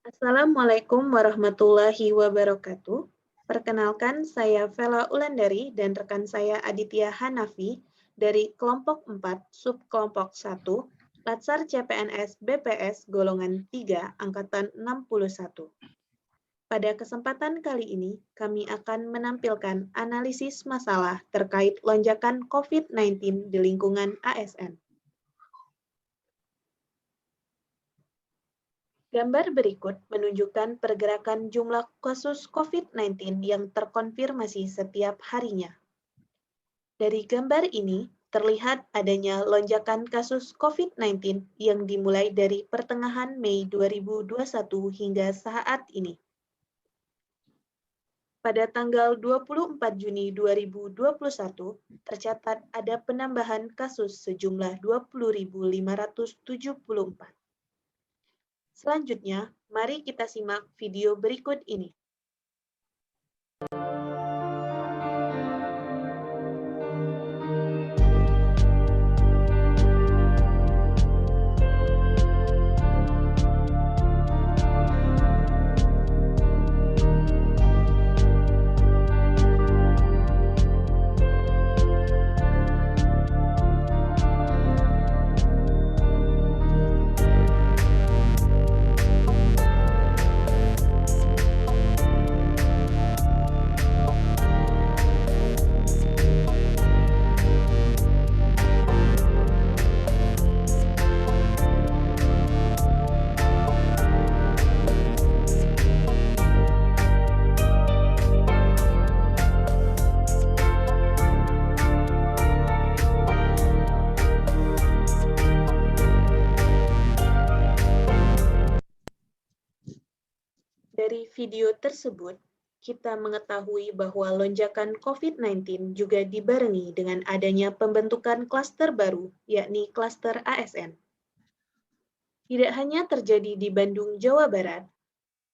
Assalamualaikum warahmatullahi wabarakatuh. Perkenalkan, saya Vela Ulandari dan rekan saya Aditya Hanafi dari kelompok 4, subkelompok 1, Latsar CPNS BPS golongan 3, angkatan 61. Pada kesempatan kali ini, kami akan menampilkan analisis masalah terkait lonjakan COVID-19 di lingkungan ASN. Gambar berikut menunjukkan pergerakan jumlah kasus COVID-19 yang terkonfirmasi setiap harinya. Dari gambar ini, terlihat adanya lonjakan kasus COVID-19 yang dimulai dari pertengahan Mei 2021 hingga saat ini. Pada tanggal 24 Juni 2021, tercatat ada penambahan kasus sejumlah 20.574. Selanjutnya, mari kita simak video berikut ini. Dari video tersebut, kita mengetahui bahwa lonjakan COVID-19 juga dibarengi dengan adanya pembentukan klaster baru, yakni klaster ASN. Tidak hanya terjadi di Bandung, Jawa Barat,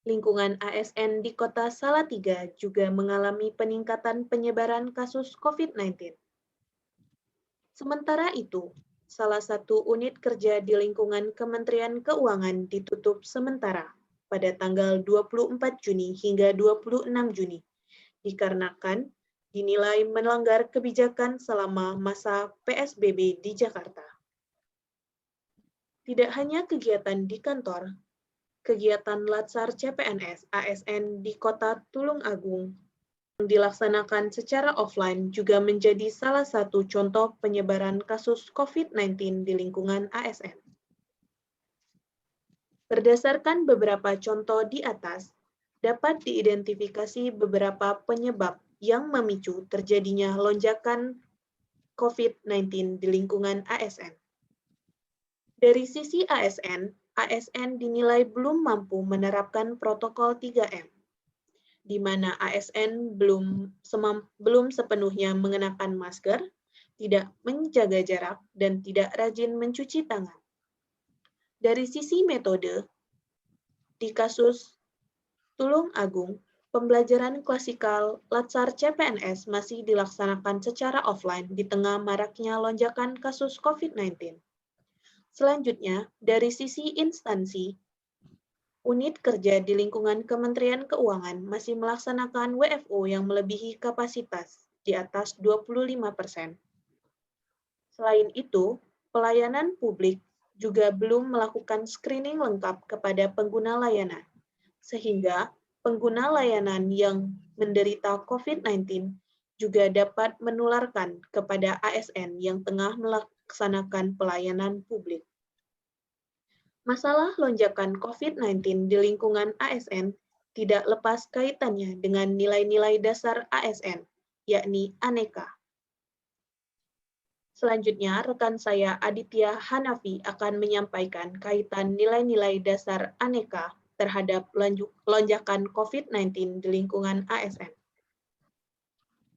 lingkungan ASN di Kota Salatiga juga mengalami peningkatan penyebaran kasus COVID-19. Sementara itu, salah satu unit kerja di lingkungan Kementerian Keuangan ditutup sementara pada tanggal 24 Juni hingga 26 Juni, dikarenakan dinilai melanggar kebijakan selama masa PSBB di Jakarta. Tidak hanya kegiatan di kantor, kegiatan Latsar CPNS ASN di Kota Tulung Agung yang dilaksanakan secara offline juga menjadi salah satu contoh penyebaran kasus COVID-19 di lingkungan ASN. Berdasarkan beberapa contoh di atas, dapat diidentifikasi beberapa penyebab yang memicu terjadinya lonjakan COVID-19 di lingkungan ASN. Dari sisi ASN dinilai belum mampu menerapkan protokol 3M, di mana ASN belum sepenuhnya mengenakan masker, tidak menjaga jarak, dan tidak rajin mencuci tangan. Dari sisi metode, di kasus Tulung Agung, pembelajaran klasikal Latsar CPNS masih dilaksanakan secara offline di tengah maraknya lonjakan kasus COVID-19. Selanjutnya, dari sisi instansi, unit kerja di lingkungan Kementerian Keuangan masih melaksanakan WFO yang melebihi kapasitas di atas 25%. Selain itu, pelayanan publik juga belum melakukan screening lengkap kepada pengguna layanan, sehingga pengguna layanan yang menderita COVID-19 juga dapat menularkan kepada ASN yang tengah melaksanakan pelayanan publik. Masalah lonjakan COVID-19 di lingkungan ASN tidak lepas kaitannya dengan nilai-nilai dasar ASN, yakni aneka. Selanjutnya, rekan saya Aditya Hanafi akan menyampaikan kaitan nilai-nilai dasar aneka terhadap lonjakan COVID-19 di lingkungan ASN.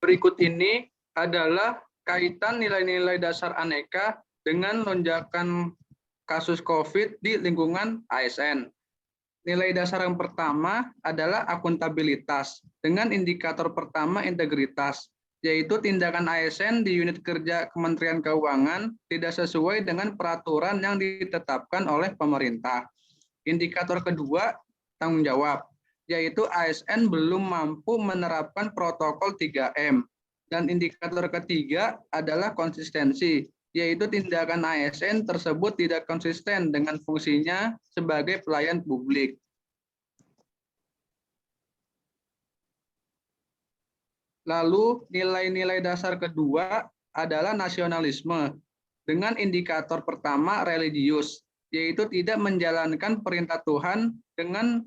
Berikut ini adalah kaitan nilai-nilai dasar aneka dengan lonjakan kasus COVID di lingkungan ASN. Nilai dasar yang pertama adalah akuntabilitas, dengan indikator pertama integritas, yaitu tindakan ASN di unit kerja Kementerian Keuangan tidak sesuai dengan peraturan yang ditetapkan oleh pemerintah. Indikator kedua, tanggung jawab, yaitu ASN belum mampu menerapkan protokol 3M. Dan indikator ketiga adalah konsistensi, yaitu tindakan ASN tersebut tidak konsisten dengan fungsinya sebagai pelayan publik. Lalu nilai-nilai dasar kedua adalah nasionalisme. Dengan indikator pertama religius, yaitu tidak menjalankan perintah Tuhan dengan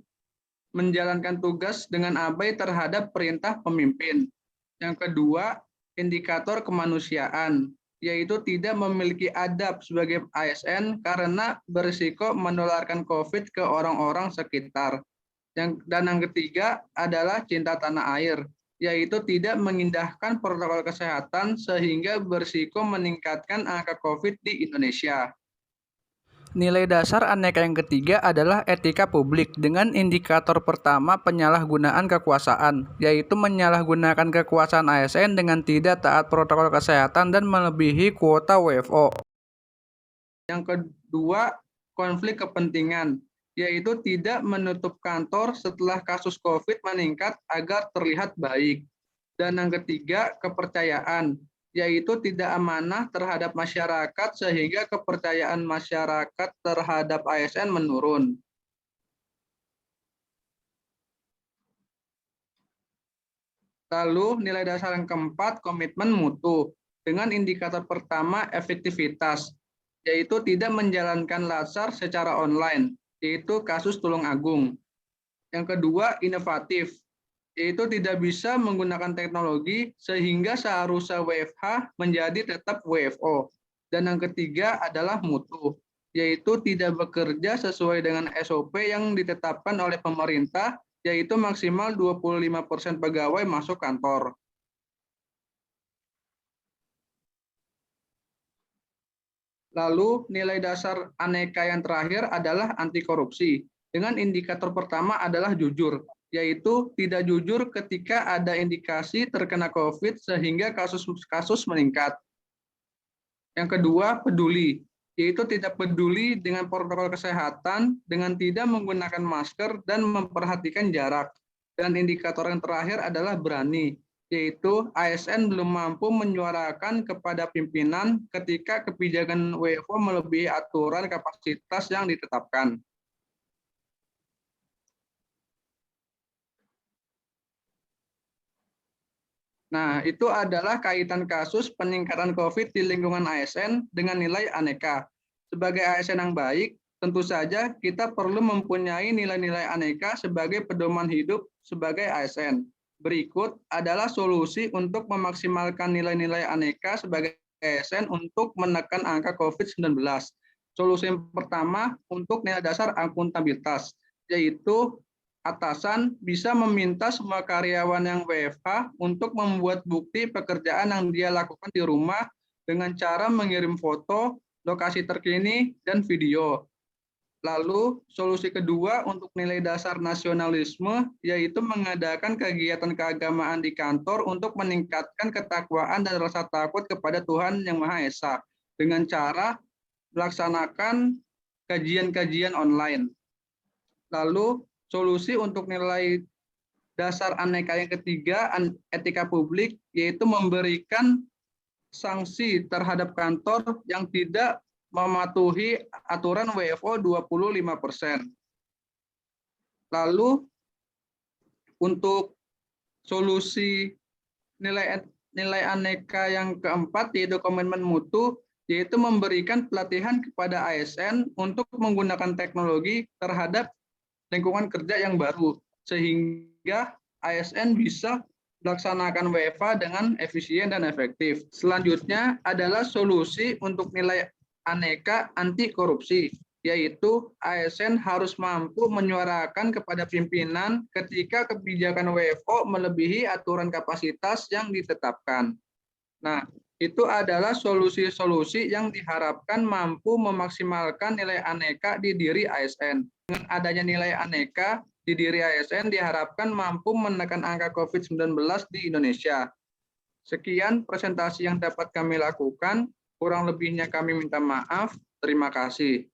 menjalankan tugas dengan abai terhadap perintah pemimpin. Yang kedua, indikator kemanusiaan, yaitu tidak memiliki adab sebagai ASN karena berisiko menularkan COVID ke orang-orang sekitar. Dan yang ketiga adalah cinta tanah air, yaitu tidak mengindahkan protokol kesehatan sehingga berisiko meningkatkan angka COVID di Indonesia. Nilai dasar aneka yang ketiga adalah etika publik dengan indikator pertama penyalahgunaan kekuasaan, yaitu menyalahgunakan kekuasaan ASN dengan tidak taat protokol kesehatan dan melebihi kuota WFO. Yang kedua, konflik kepentingan, yaitu tidak menutup kantor setelah kasus COVID meningkat agar terlihat baik. Dan yang ketiga, kepercayaan, yaitu tidak amanah terhadap masyarakat sehingga kepercayaan masyarakat terhadap ASN menurun. Lalu nilai dasar yang keempat, komitmen mutu, dengan indikator pertama efektivitas, yaitu tidak menjalankan latsar secara online, yaitu kasus Tulung Agung. Yang kedua, inovatif, yaitu tidak bisa menggunakan teknologi sehingga seharusnya WFH menjadi tetap WFO. Dan yang ketiga adalah mutu, yaitu tidak bekerja sesuai dengan SOP yang ditetapkan oleh pemerintah, yaitu maksimal 25% pegawai masuk kantor. Lalu nilai dasar aneka yang terakhir adalah anti korupsi. Dengan indikator pertama adalah jujur, yaitu tidak jujur ketika ada indikasi terkena COVID sehingga kasus meningkat. Yang kedua, peduli, yaitu tidak peduli dengan protokol kesehatan dengan tidak menggunakan masker dan memperhatikan jarak. Dan indikator yang terakhir adalah berani, yaitu ASN belum mampu menyuarakan kepada pimpinan ketika kebijakan WFO melebihi aturan kapasitas yang ditetapkan. Nah, itu adalah kaitan kasus peningkatan COVID di lingkungan ASN dengan nilai aneka. Sebagai ASN yang baik, tentu saja kita perlu mempunyai nilai-nilai aneka sebagai pedoman hidup sebagai ASN. Berikut adalah solusi untuk memaksimalkan nilai-nilai aneka sebagai ASN untuk menekan angka COVID-19. Solusi yang pertama untuk nilai dasar akuntabilitas, yaitu atasan bisa meminta semua karyawan yang WFH untuk membuat bukti pekerjaan yang dia lakukan di rumah dengan cara mengirim foto, lokasi terkini, dan video. Lalu, solusi kedua untuk nilai dasar nasionalisme, yaitu mengadakan kegiatan keagamaan di kantor untuk meningkatkan ketakwaan dan rasa takut kepada Tuhan Yang Maha Esa, dengan cara melaksanakan kajian-kajian online. Lalu, solusi untuk nilai dasar aneka yang ketiga, etika publik, yaitu memberikan sanksi terhadap kantor yang tidak mematuhi aturan WFO 25%. Lalu untuk solusi nilai aneka yang keempat, yaitu komitmen mutu, yaitu memberikan pelatihan kepada ASN untuk menggunakan teknologi terhadap lingkungan kerja yang baru, sehingga ASN bisa melaksanakan WFH dengan efisien dan efektif. Selanjutnya adalah solusi untuk nilai aneka anti korupsi, yaitu ASN harus mampu menyuarakan kepada pimpinan ketika kebijakan WFO melebihi aturan kapasitas yang ditetapkan. Nah, itu adalah solusi-solusi yang diharapkan mampu memaksimalkan nilai aneka di diri ASN. Dengan adanya nilai aneka di diri ASN diharapkan mampu menekan angka COVID-19 di Indonesia. Sekian presentasi yang dapat kami lakukan. Kurang lebihnya kami minta maaf. Terima kasih.